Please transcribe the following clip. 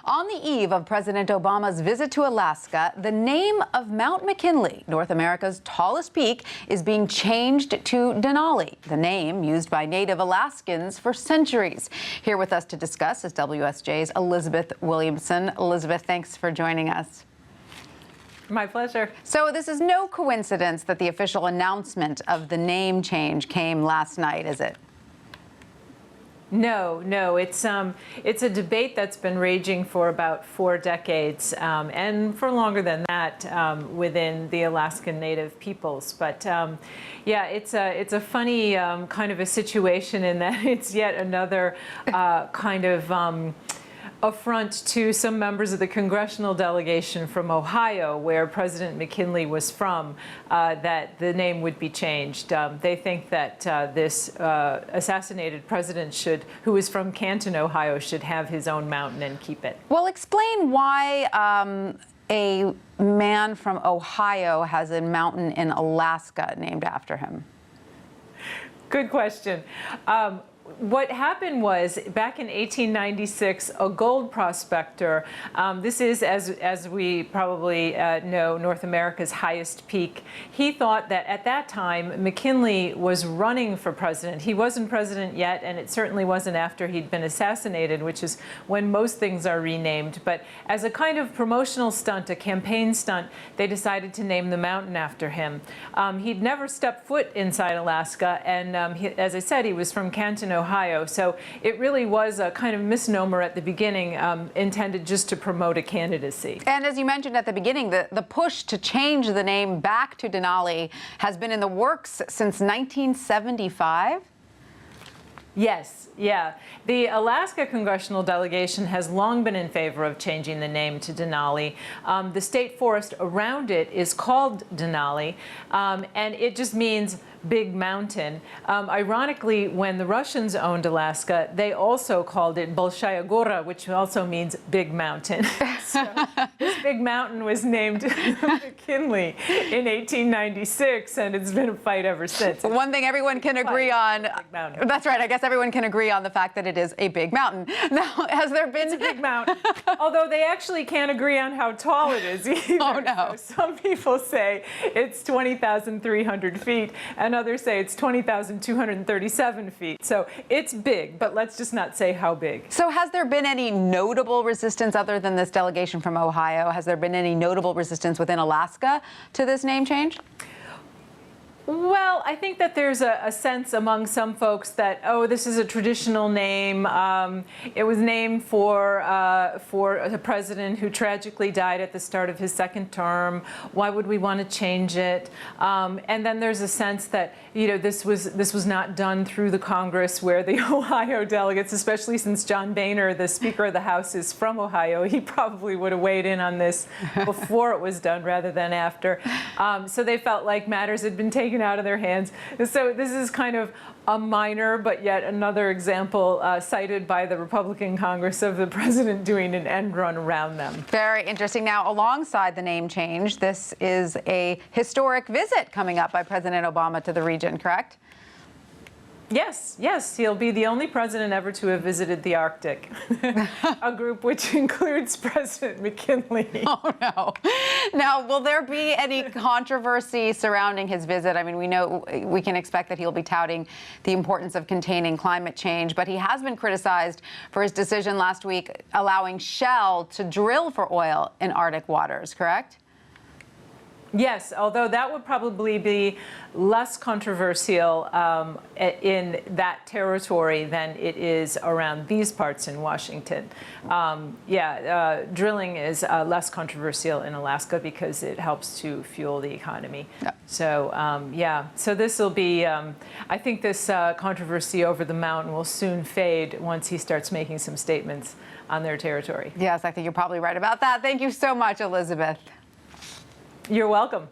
On the eve of President Obama's visit to Alaska, the name of Mount McKinley, North America's tallest peak, is being changed to Denali, the name used by Native Alaskans for centuries. Here with us to discuss is WSJ's Elizabeth Williamson. Elizabeth, thanks for joining us. My pleasure. So this is no coincidence that the official announcement of the name change came last night, is it? No, it's a debate that's been raging for about 4 decades, and for longer than that within the Alaskan Native peoples. But yeah, it's a funny kind of a situation in that it's yet another kind of affront to some members of the congressional delegation from Ohio, where President McKinley was from, that the name would be changed. They think that this assassinated president who is from Canton, Ohio, should have his own mountain and keep it. Well, explain why a man from Ohio has a mountain in Alaska named after him. Good question. What happened was, back in 1896, a gold prospector, this is, as we probably know, North America's highest peak. He thought that at that time, McKinley was running for president. He wasn't president yet, and it certainly wasn't after he'd been assassinated, which is when most things are renamed. But as a kind of promotional stunt, a campaign stunt, they decided to name the mountain after him. He'd never stepped foot inside Alaska, and as I said, he was from Canton, Ohio, so it really was a kind of misnomer at the beginning, intended just to promote a candidacy. And as you mentioned at the beginning, the push to change the name back to Denali has been in the works since 1975? Yes, yeah. The Alaska congressional delegation has long been in favor of changing the name to Denali. The state forest around it is called Denali, and it just means big mountain. Ironically, when the Russians owned Alaska, they also called it Bolshaya Gora, which also means big mountain. So this big mountain was named McKinley in 1896, and it's been a fight ever since. One thing everyone can agree on, that's right, I guess everyone can agree on the fact that it is a big mountain. Now, has there been... It's a big mountain, although they actually can't agree on how tall it is either. Oh, no. So some people say it's 20,300 feet, and others say it's 20,237 feet. So it's big, but let's just not say how big. So has there been any notable resistance other than this delegation from Ohio? Has there been any notable resistance within Alaska to this name change? Well, I think that there's a sense among some folks that, oh, this is a traditional name. It was named for a president who tragically died at the start of his second term. Why would we want to change it? And then there's a sense that, you know, this was not done through the Congress, where the Ohio delegates, especially since John Boehner, the Speaker of the House, is from Ohio, he probably would have weighed in on this before it was done rather than after. So they felt like matters had been taken out of their hands. So this is kind of a minor, but yet another example cited by the Republican Congress of the president doing an end run around them. Very interesting. Now, alongside the name change, this is a historic visit coming up by President Obama to the region, correct? Yes, he'll be the only president ever to have visited the Arctic, a group which includes President McKinley. Oh, no. Now, will there be any controversy surrounding his visit? I mean, we know we can expect that he'll be touting the importance of containing climate change, but he has been criticized for his decision last week allowing Shell to drill for oil in Arctic waters, correct? Yes, although that would probably be less controversial in that territory than it is around these parts in Washington. Drilling is less controversial in Alaska because it helps to fuel the economy. Yeah. So, so this will be, I think this controversy over the mountain will soon fade once he starts making some statements on their territory. Yes, I think you're probably right about that. Thank you so much, Elizabeth. You're welcome.